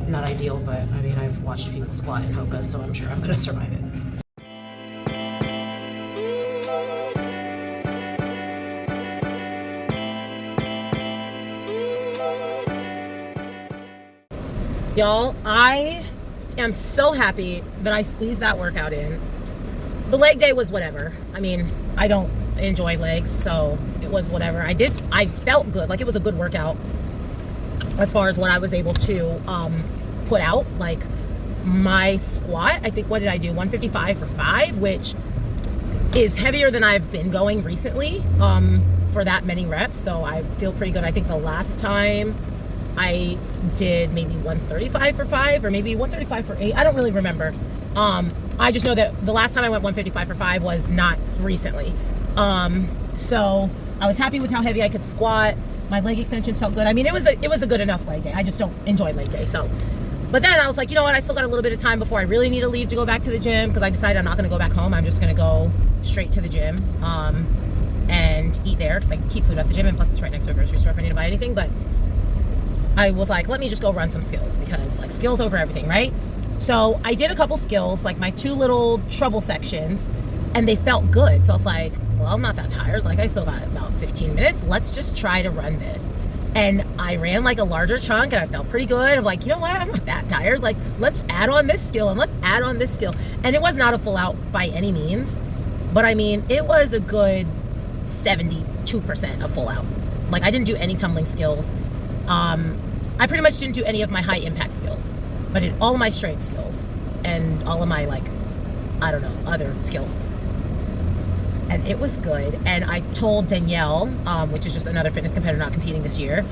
Not ideal, but I mean, I've watched people squat in Hokas, so I'm sure I'm gonna survive it. Y'all, I am so happy that I squeezed that workout in. The leg day was whatever. I mean, I don't enjoy legs, so it was whatever. I felt good. Like, it was a good workout as far as what I was able to put out. Like, my squat, I think, what did I do? 155 for 5, which is heavier than I've been going recently for that many reps, so I feel pretty good. I think the last time I did maybe 135 for 5 or maybe 135 for 8. I don't really remember. I just know that the last time I went 155 for 5 was not recently. So I was happy with how heavy I could squat. My leg extensions felt good. I mean, it was a good enough leg day. I just don't enjoy leg day. So, but then I was like, you know what? I still got a little bit of time before I really need to leave to go back to the gym, because I decided I'm not going to go back home. I'm just going to go straight to the gym and eat there, because I can keep food at the gym, and plus it's right next to a grocery store if I need to buy anything. But I was like, let me just go run some skills, because like skills over everything, right? So I did a couple skills, like my 2 little trouble sections, and they felt good. So I was like, well, I'm not that tired. Like, I still got about 15 minutes. Let's just try to run this. And I ran like a larger chunk, and I felt pretty good. I'm like, you know what? I'm not that tired. Like, let's add on this skill, and let's add on this skill. And it was not a full out by any means, but I mean, it was a good 72% of full out. Like, I didn't do any tumbling skills. I pretty much didn't do any of my high impact skills, but I did all of my strength skills and all of my, like, I don't know, other skills. And it was good. And I told Danielle, which is just another fitness competitor not competing this year,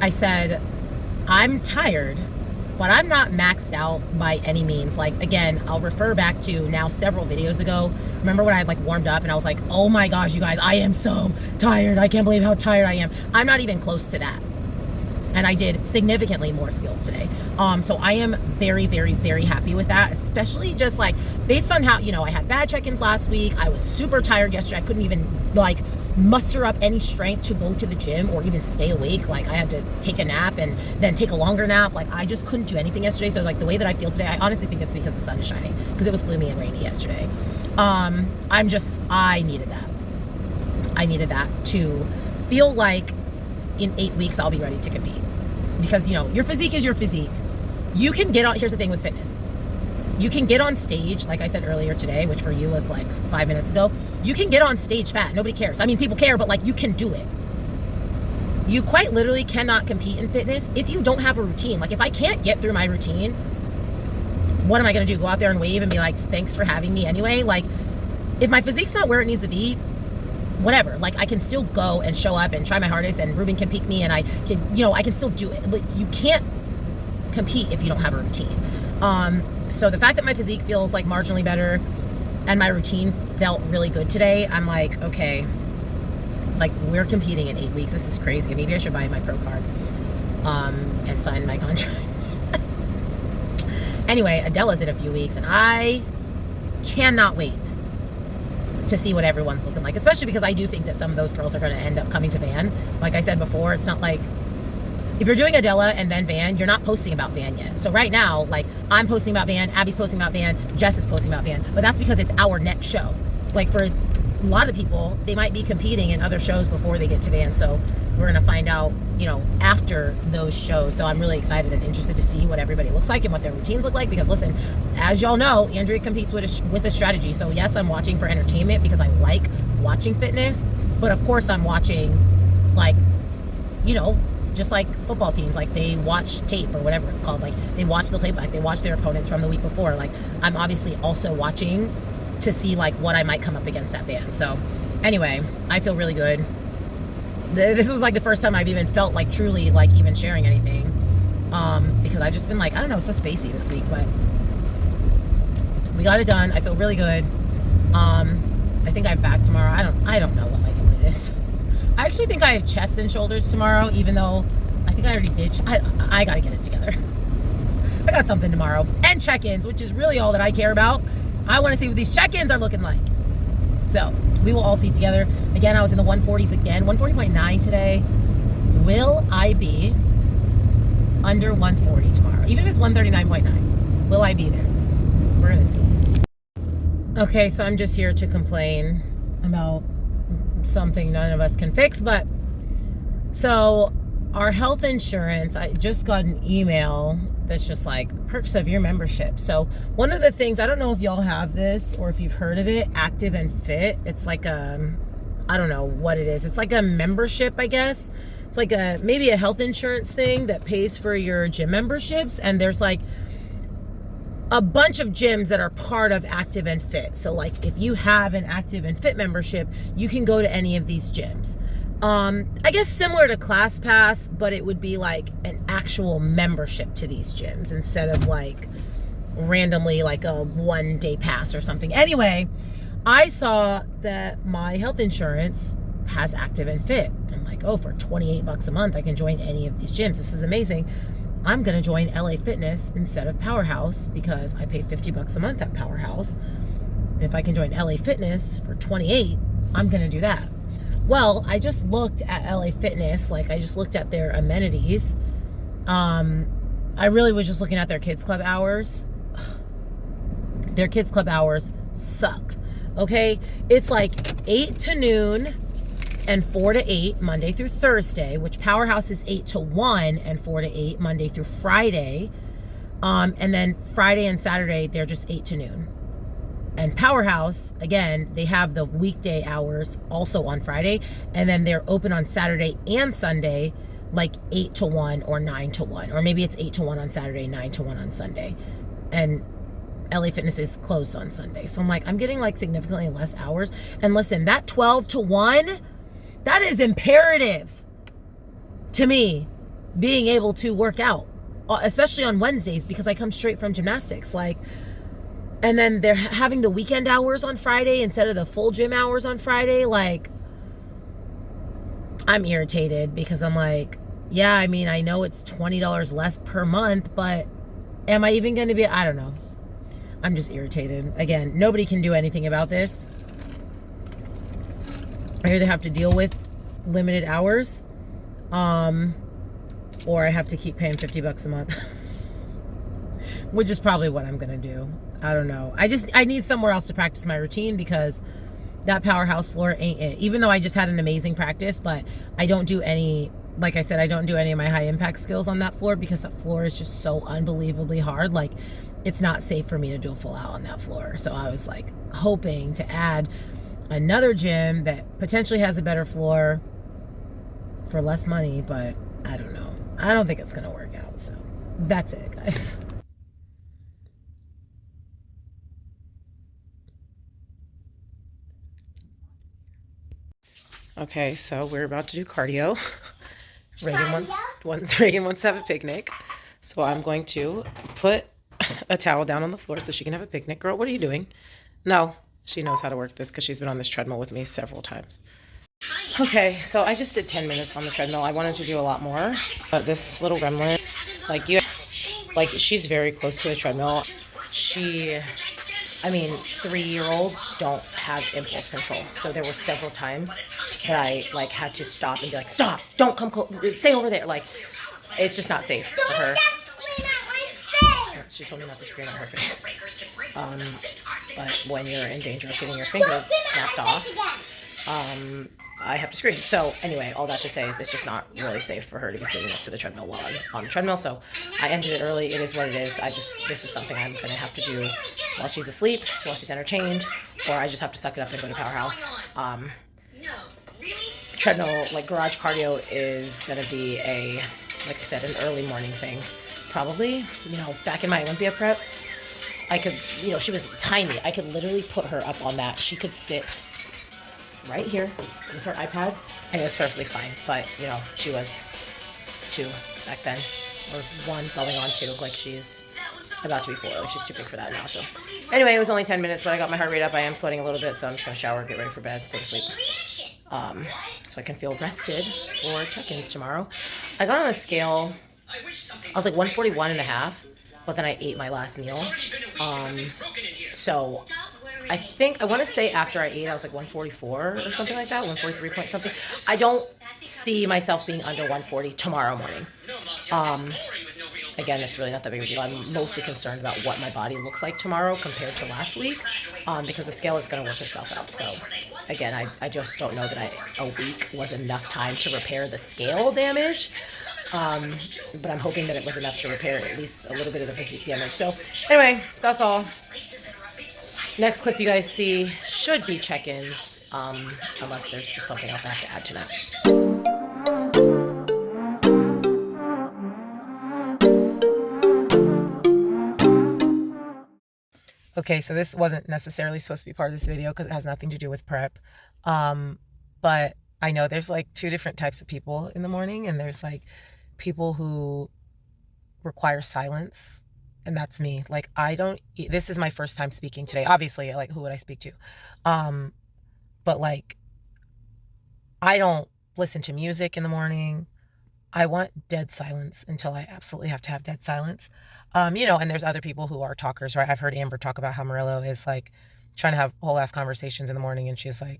I said, I'm tired, but I'm not maxed out by any means. Like, again, I'll refer back to now several videos ago. Remember when I like warmed up and I was like, oh my gosh, you guys, I am so tired. I can't believe how tired I am. I'm not even close to that. And I did significantly more skills today. So I am very, very, very happy with that, especially just like based on how, you know, I had bad check-ins last week. I was super tired yesterday. I couldn't even like muster up any strength to go to the gym or even stay awake. Like, I had to take a nap and then take a longer nap. Like, I just couldn't do anything yesterday. So like the way that I feel today, I honestly think it's because the sun is shining, because it was gloomy and rainy yesterday. I needed that. I needed that to feel like in 8 weeks I'll be ready to compete. Because, you know, your physique is your physique. You can get on, here's the thing with fitness. You can get on stage, like I said earlier today, which for you was like 5 minutes ago. You can get on stage fat. Nobody cares. I mean, people care, but like, you can do it. You quite literally cannot compete in fitness if you don't have a routine. Like, if I can't get through my routine, what am I going to do? Go out there and wave and be like, thanks for having me anyway? Like, if my physique's not where it needs to be, whatever, like, I can still go and show up and try my hardest, and Ruben can peak me, and I can, you know, I can still do it. But you can't compete if you don't have a routine. So the fact that my physique feels like marginally better and my routine felt really good today, I'm like, okay, like, we're competing in 8 weeks. This is crazy. Maybe I should buy my pro card and sign my contract. Anyway, Adela's in a few weeks, and I cannot wait to see what everyone's looking like, especially because I do think that some of those girls are going to end up coming to Van. Like I said before, it's not like, if you're doing Adela and then Van, you're not posting about Van yet. So right now, like, I'm posting about Van, Abby's posting about Van, Jess is posting about Van, but that's because it's our next show. Like, for a lot of people, they might be competing in other shows before they get to Van, so we're going to find out, you know, after those shows. So I'm really excited and interested to see what everybody looks like and what their routines look like, because listen, as y'all know, Andrea competes with a strategy. So yes, I'm watching for entertainment because I like watching fitness, but of course I'm watching, like, you know, just like football teams, like, they watch tape or whatever it's called. Like, they watch the playback, they watch their opponents from the week before. Like, I'm obviously also watching to see like what I might come up against at Van. So anyway, I feel really good. This was like the first time I've even felt like truly like even sharing anything, because I've just been like, I don't know, so spacey this week, but we got it done. I feel really good. I think I'm back tomorrow. I don't know what my split is. I actually think I have chest and shoulders tomorrow, even though I think I already did. I gotta get it together. I got something tomorrow, and check-ins, which is really all that I care about. I want to see what these check-ins are looking like. So we will all see together. Again, I was in the 140s again, 140.9 today. Will I be under 140 tomorrow? Even if it's 139.9, will I be there? We're gonna see. Okay, so I'm just here to complain about something none of us can fix, but so our health insurance, I just got an email that's just like perks of your membership. So one of the things, I don't know if y'all have this or if you've heard of it, Active and Fit. It's like I don't know what it is. It's like a membership, I guess. It's like maybe a health insurance thing that pays for your gym memberships. And there's like a bunch of gyms that are part of Active and Fit. So like if you have an Active and Fit membership, you can go to any of these gyms. I guess similar to ClassPass, but it would be like an actual membership to these gyms instead of like randomly like a 1-day pass or something. Anyway, I saw that my health insurance has Active and Fit. I'm like, oh, for $28 a month, I can join any of these gyms. This is amazing. I'm going to join LA Fitness instead of Powerhouse because I pay $50 a month at Powerhouse. If I can join LA Fitness for $28, I'm going to do that. Well, I just looked at LA Fitness, like I just looked at their amenities. I really was just looking at their kids club hours. Their kids club hours suck. Okay? It's like 8 to noon and 4 to 8 Monday through Thursday, which Powerhouse is 8 to 1 and 4 to 8 Monday through Friday. And then Friday and Saturday, they're just 8 to noon. And Powerhouse, again, they have the weekday hours also on Friday. And then they're open on Saturday and Sunday, like 8 to 1 or 9 to 1. Or maybe it's 8 to 1 on Saturday, 9 to 1 on Sunday. And LA Fitness is closed on Sunday. So I'm like, I'm getting like significantly less hours. And listen, that 12 to 1, that is imperative to me being able to work out, especially on Wednesdays because I come straight from gymnastics. Like, and then they're having the weekend hours on Friday instead of the full gym hours on Friday. Like, I'm irritated because I'm like, yeah, I mean, I know it's $20 less per month, but am I even going to be, I don't know. I'm just irritated. Again, nobody can do anything about this. I either have to deal with limited hours, or I have to keep paying $50 a month, which is probably what I'm going to do. I don't know. I need somewhere else to practice my routine because that Powerhouse floor ain't it. Even though I just had an amazing practice, but I don't do any, like I said, I don't do any of my high impact skills on that floor because that floor is just so unbelievably hard. Like, it's not safe for me to do a full out on that floor. So I was like hoping to add another gym that potentially has a better floor for less money, but I don't know. I don't think it's going to work out. So that's it, guys. Okay, so we're about to do cardio. Reagan wants to have a picnic. So I'm going to put a towel down on the floor so she can have a picnic. Girl, what are you doing? No, she knows how to work this because she's been on this treadmill with me several times. Okay, so I just did 10 minutes on the treadmill. I wanted to do a lot more, but this little gremlin, she's very close to a treadmill. I mean, 3-year-olds don't have impulse control. So there were several times that I had to stop and be like, stop, don't come close, stay over there. Like, it's just not safe for her. She told me not to scream at her face. But when you're in danger of getting your finger snapped off, I have to scream. So anyway, all that to say is it's just not really safe for her to be sitting next to the treadmill while I'm on the treadmill. So I ended it early. It is what it is. This is something I'm going to have to do while she's asleep, while she's entertained, or I just have to suck it up and go to Powerhouse. Treadmill, garage cardio is going to be like I said, an early morning thing. Probably, back in my Olympia prep, I could, she was tiny. I could literally put her up on that. She could sit right here with her iPad, and it was perfectly fine. But, she was 2 back then, or 1 going on 2. Like, she's about to be 4. Like, she's too big for that now. So, anyway, it was only 10 minutes, but I got my heart rate up. I am sweating a little bit, so I'm just going to shower, get ready for bed, go to sleep. So I can feel rested for check-ins tomorrow. I got on a scale. I was like 141 and a half, but then I ate my last meal. So I think, I want to say after I ate, I was like 144 or something like that, 143 point something. I don't see myself being under 140 tomorrow morning. Again, it's really not that big of a deal. I'm mostly concerned about what my body looks like tomorrow compared to last week, because the scale is going to work itself out. So again, I just don't know that a week was enough time to repair the scale damage. But I'm hoping that it was enough to repair at least a little bit of the physique damage. So anyway, that's all. Next clip you guys see should be check-ins, unless there's just something else I have to add tonight. Okay, so this wasn't necessarily supposed to be part of this video because it has nothing to do with prep. But I know there's like two different types of people in the morning, and there's like people who require silence, and that's me. Like, this is my first time speaking today. Obviously, like, who would I speak to? But like, I don't listen to music in the morning. I want dead silence until I absolutely have to have dead silence. And there's other people who are talkers, right? I've heard Amber talk about how Murillo is like trying to have whole ass conversations in the morning, and she's like,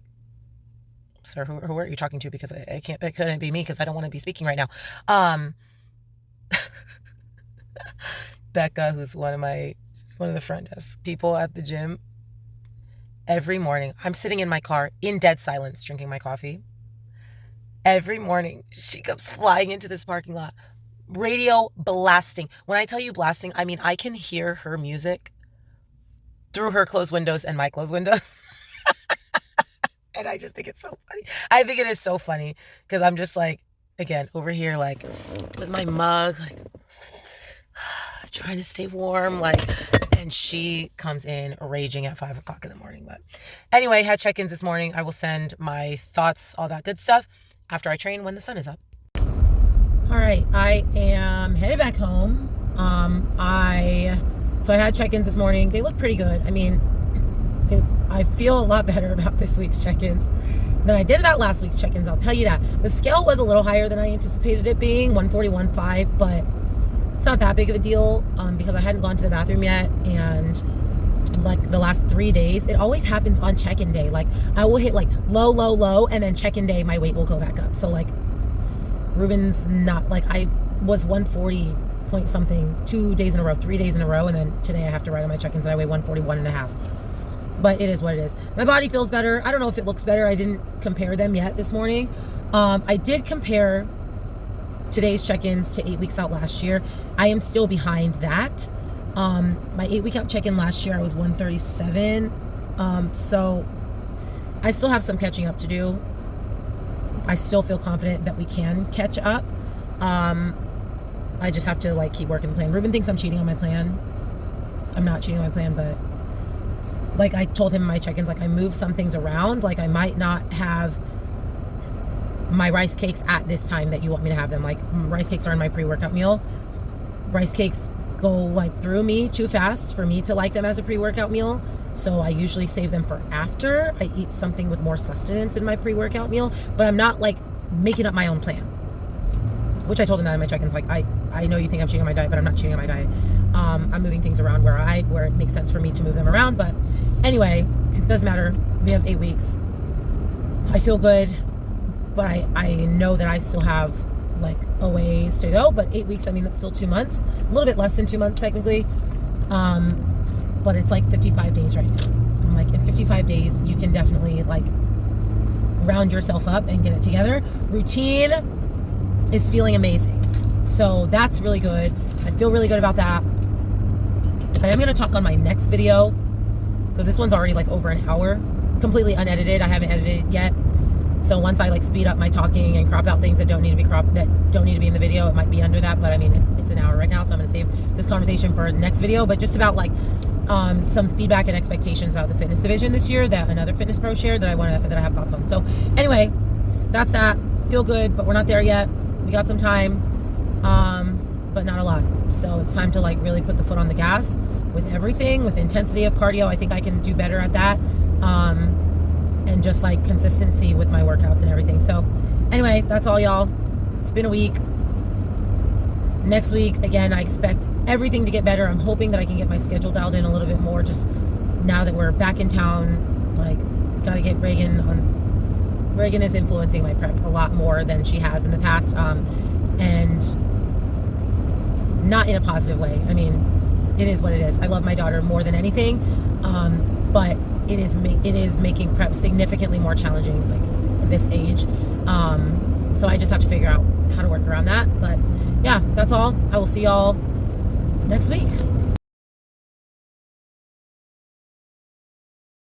"Sir, who are you talking to? Because it couldn't be me because I don't want to be speaking right now." Becca, who's one of the front desk people at the gym, every morning I'm sitting in my car in dead silence drinking my coffee. Every morning she comes flying into this parking lot, radio blasting. When I tell you blasting, I mean I can hear her music through her closed windows and my closed windows. And I just think it's so funny. I think it is so funny because I'm just like, again, over here like with my mug, like trying to stay warm, like, and she comes in raging at 5 o'clock in the morning. But anyway, had check-ins this morning. I will send my thoughts, all that good stuff, after I train when the sun is up. All right, I am headed back home. So I had check-ins this morning. They look pretty good. I mean, I feel a lot better about this week's check-ins than I did about last week's check-ins. I'll tell you that. The scale was a little higher than I anticipated it being, 141.5, but it's not that big of a deal because I hadn't gone to the bathroom yet, and like the last 3 days, it always happens on check-in day. Like I will hit like low, low, low, and then check-in day, my weight will go back up. So like Ruben's not like, I was 140 point something 2 days in a row, 3 days in a row, and then today I have to write on my check-ins and I weigh 141.5. But it is what it is. My body feels better. I don't know if it looks better. I didn't compare them yet this morning. I did compare today's check-ins to 8 weeks out last year. I am still behind that. My 8 week out check-in last year, I was 137. So I still have some catching up to do. I still feel confident that we can catch up. I just have to like keep working the plan. Ruben thinks I'm cheating on my plan. I'm not cheating on my plan, but like I told him in my check-ins, like I move some things around. Like I might not have my rice cakes at this time that you want me to have them. Like rice cakes are in my pre-workout meal. Rice cakes go like through me too fast for me to like them as a pre-workout meal. So I usually save them for after I eat something with more sustenance in my pre-workout meal, but I'm not like making up my own plan, which I told him that in my check-ins. Like I know you think I'm cheating on my diet, but I'm not cheating on my diet. I'm moving things around where it makes sense for me to move them around. But anyway, it doesn't matter. We have 8 weeks. I feel good, but I know that I still have like a ways to go. But 8 weeks, I mean, that's still 2 months, a little bit less than 2 months technically. But it's like 55 days right now. I'm like, in 55 days, you can definitely like round yourself up and get it together. Routine is feeling amazing. So that's really good. I feel really good about that. I am going to talk on my next video because this one's already like over an hour, completely unedited. I haven't edited it yet. So once I like speed up my talking and crop out things that don't need to be cropped, that don't need to be in the video, it might be under that. But I mean, it's an hour right now, so I'm going to save this conversation for the next video. But just about like some feedback and expectations about the fitness division this year that another fitness pro shared that I have thoughts on. So anyway, that's that. Feel good, but we're not there yet. We got some time, but not a lot. So it's time to like really put the foot on the gas with everything, with intensity of cardio. I think I can do better at that. And just like consistency with my workouts and everything. So anyway, that's all, y'all. It's been a week. Next week, again, I expect everything to get better. I'm hoping that I can get my schedule dialed in a little bit more just now that we're back in town. Like, gotta get Reagan on. Reagan is influencing my prep a lot more than she has in the past. And not in a positive way. I mean, it is what it is. I love my daughter more than anything, but it is making prep significantly more challenging, like at this age. So I just have to figure out how to work around that. But yeah, that's all. I will see y'all next week.